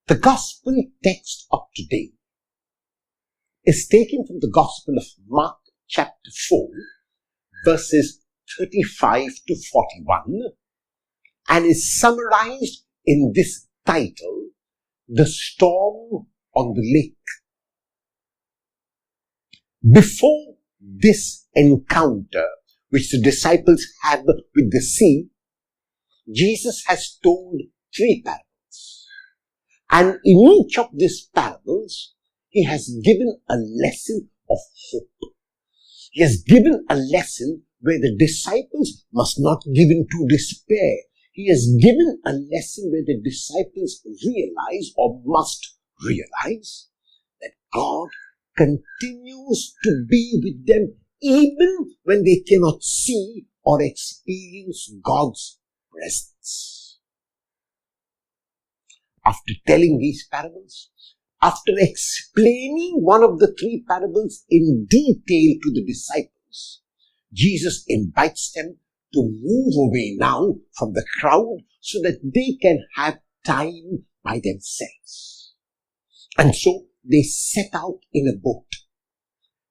The gospel text of today is taken from the Gospel of Mark chapter 4, verses 35 to 41, and is summarized in this title, The Storm on the Lake. Before this encounter which the disciples have with the sea, Jesus has told 3 parables. And in each of these parables, he has given a lesson of hope. He has given a lesson where the disciples must not give in to despair. He has given a lesson where the disciples realize or must realize that God continues to be with them even when they cannot see or experience God's presence. After telling these parables, after explaining one of the 3 parables in detail to the disciples, Jesus invites them to move away now from the crowd so that they can have time by themselves. And so they set out in a boat.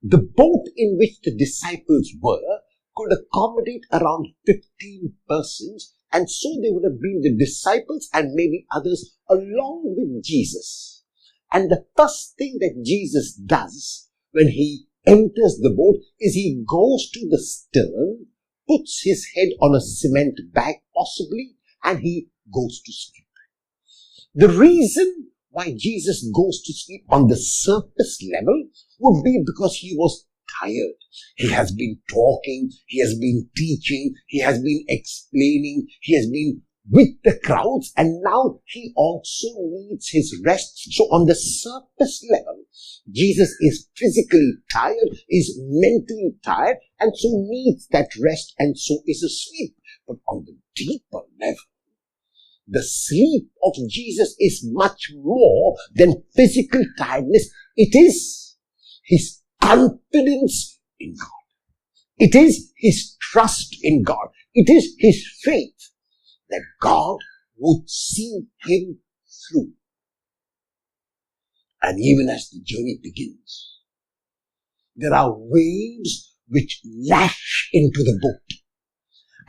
The boat in which the disciples were could accommodate around 15 persons, and so they would have been the disciples and maybe others along with Jesus. And the first thing that Jesus does when he enters the boat is he goes to the stern, puts his head on a cement bag possibly, and he goes to sleep. The reason why Jesus goes to sleep on the surface level would be because he was tired. He has been talking, he has been teaching, he has been explaining, he has been with the crowds, and now he also needs his rest. So on the surface level, Jesus is physically tired, is mentally tired, and so needs that rest, and so is asleep. But on the deeper level, the sleep of Jesus is much more than physical tiredness. It is his confidence in God. It is his trust in God. It is his faith that God would see him through. And even as the journey begins, there are waves which lash into the boat.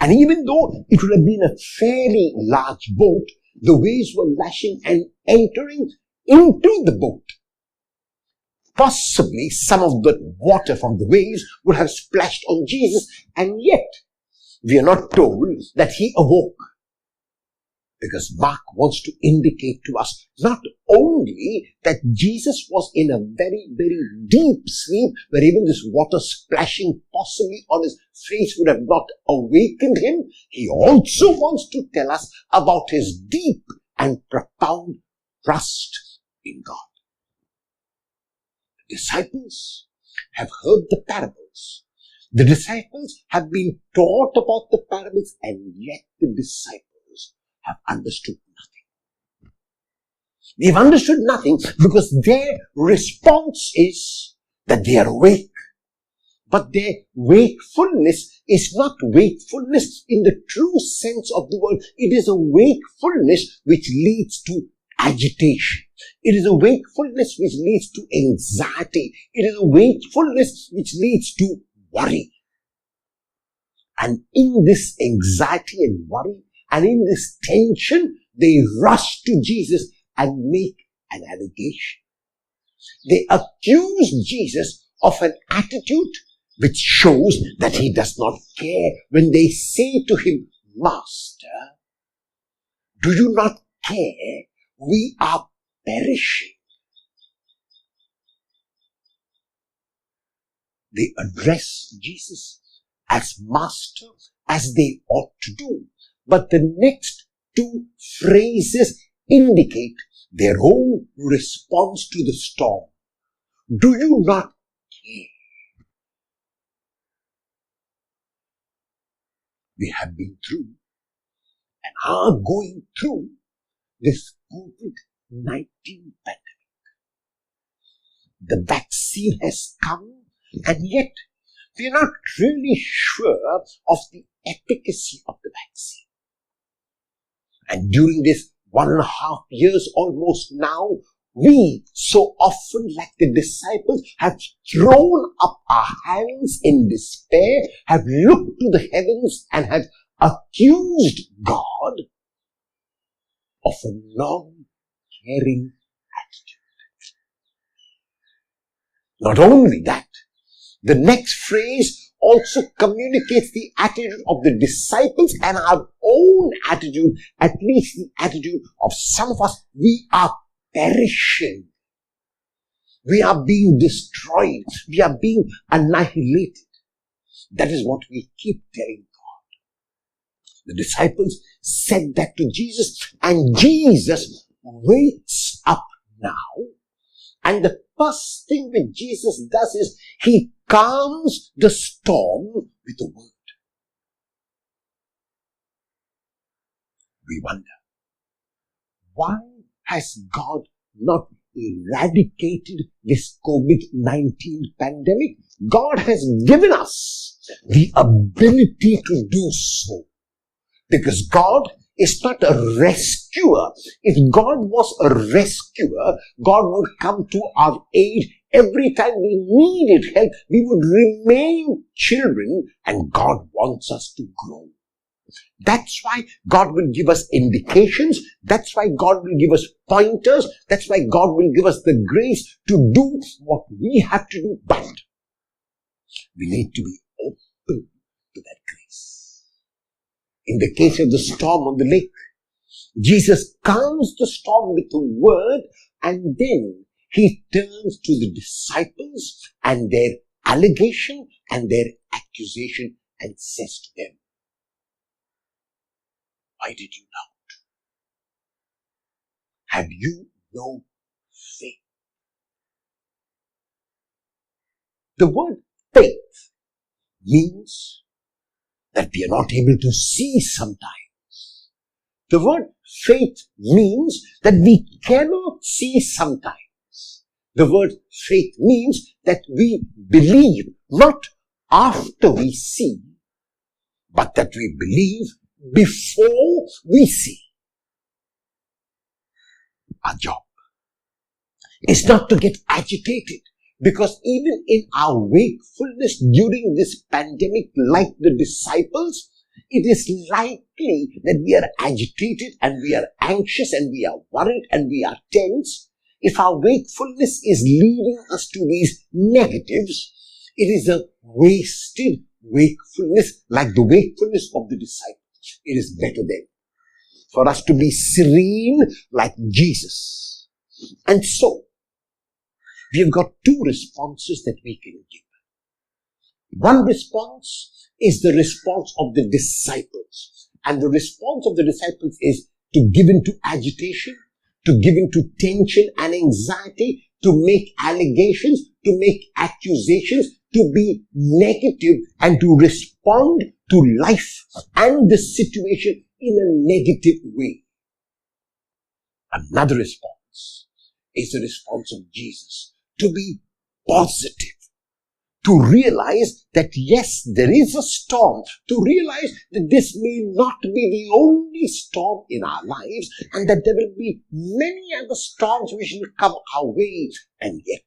And even though it would have been a fairly large boat, the waves were lashing and entering into the boat. Possibly some of the water from the waves would have splashed on Jesus, and yet we are not told that he awoke. Because Mark wants to indicate to us not only that Jesus was in a very, very deep sleep where even this water splashing possibly on his face would have not awakened him, he also wants to tell us about his deep and profound trust in God. The disciples have heard the parables. The disciples have been taught about the parables, and yet the disciples have understood nothing. They've understood nothing because their response is that they are awake. But their wakefulness is not wakefulness in the true sense of the word. It is a wakefulness which leads to agitation. It is a wakefulness which leads to anxiety. It is a wakefulness which leads to worry. And in this anxiety and worry, and in this tension, they rush to Jesus and make an allegation. They accuse Jesus of an attitude which shows that he does not care. When they say to him, Master, do you not care? We are perishing. They address Jesus as Master, as they ought to do. But the next 2 phrases indicate their own response to the storm. Do you not care? We have been through and are going through this COVID-19 pandemic. The vaccine has come, and yet we are not really sure of the efficacy of the vaccine. And during this 1.5 years almost now, we so often, like the disciples, have thrown up our hands in despair, have looked to the heavens and have accused God of a non-caring attitude. Not only that, the next phrase also communicates the attitude of the disciples and our own attitude, at least the attitude of some of us. We are perishing. We are being destroyed. We are being annihilated. That is what we keep telling God. The disciples said that to Jesus, and Jesus wakes up now. And the first thing that Jesus does is he calms the storm with a word. We wonder, why has God not eradicated this COVID-19 pandemic? God has given us the ability to do so. Because God is not a rescuer. If God was a rescuer, God would come to our aid every time we needed help. We would remain children, and God wants us to grow. That's why God will give us indications. That's why God will give us pointers. That's why God will give us the grace to do what we have to do. But we need to be open to that grace. In the case of the storm on the lake, Jesus calms the storm with a word, and then he turns to the disciples and their allegation and their accusation and says to them, why did you doubt? Have you no faith? The word faith means that we are not able to see sometimes. The word faith means that we cannot see sometimes. The word faith means that we believe not after we see, but that we believe before we see. Our job is not to get agitated, because even in our wakefulness during this pandemic, like the disciples, it is likely that we are agitated and we are anxious and we are worried and we are tense. If our wakefulness is leading us to these negatives, it is a wasted wakefulness, like the wakefulness of the disciples. It is better then for us to be serene like Jesus. And so, we have got two responses that we can give. One response is the response of the disciples. And the response of the disciples is to give in to agitation, to give in to tension and anxiety, to make allegations, to make accusations, to be negative and to respond to life and the situation in a negative way. Another response is the response of Jesus, to be positive, to realize that yes, there is a storm, to realize that this may not be the only storm in our lives and that there will be many other storms which will come our way. And yet,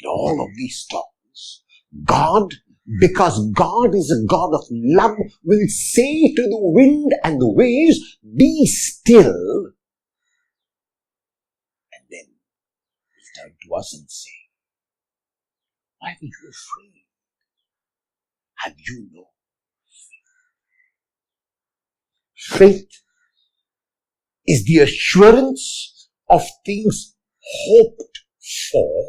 in all of these storms, God, because God is a God of love, will say to the wind and the waves, be still. And then he'll turn to us and say, why were you afraid? Have you no faith? Faith is the assurance of things hoped for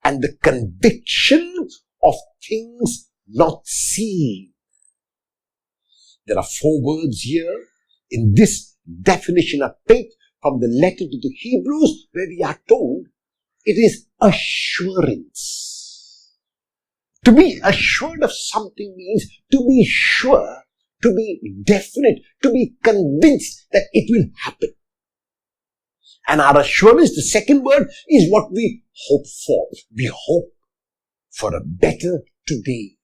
and the conviction of things not seen. There are 4 words here in this definition of faith from the letter to the Hebrews, where we are told it is assurance. To be assured of something means to be sure, to be definite, to be convinced that it will happen. And our assurance, the second word, is what we hope for. We hope for a better today.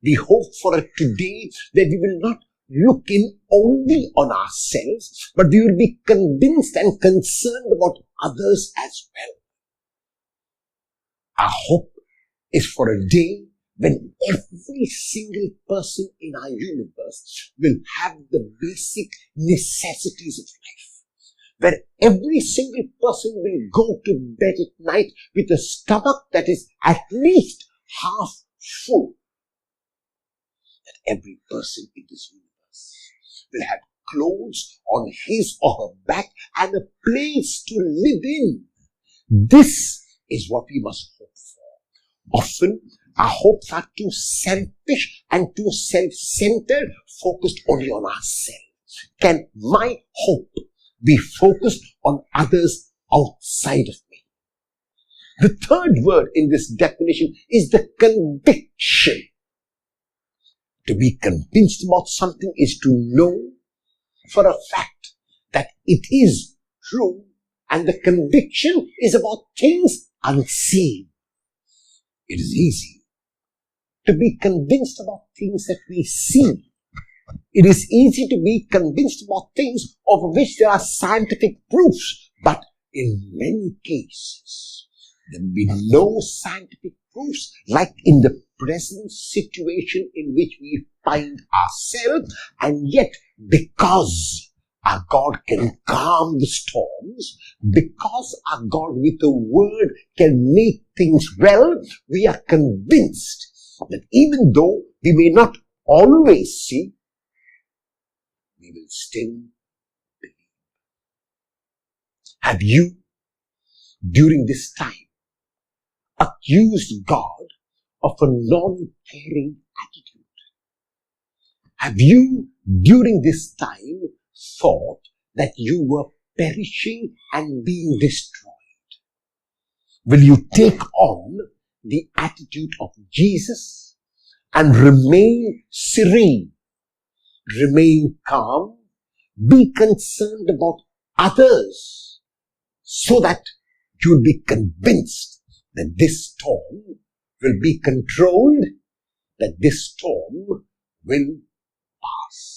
We hope for a today where we will not look in only on ourselves, but we will be convinced and concerned about others as well. Our hope is for a day when every single person in our universe will have the basic necessities of life, where every single person will go to bed at night with a stomach that is at least half full. That every person in this universe will have clothes on his or her back and a place to live in. This is what we must hope for. Often, our hopes are too selfish and too self-centered, focused only on ourselves. Can my hope be focused on others outside of me? The third word in this definition is the conviction. To be convinced about something is to know for a fact that it is true, and the conviction is about things unseen. It is easy to be convinced about things that we see. It is easy to be convinced about things of which there are scientific proofs, but in many cases, there will be no scientific proofs, like in the present situation in which we find ourselves, and yet because our God can calm the storms, because our God with a word can make things well, we are convinced that even though we may not always see, we will still believe. Have you, during this time, accused God of a non-caring attitude? Have you, during this time, thought that you were perishing and being destroyed? Will you take on the attitude of Jesus and remain serene, remain calm, be concerned about others, so that you will be convinced that this storm will be controlled, that this storm will pass?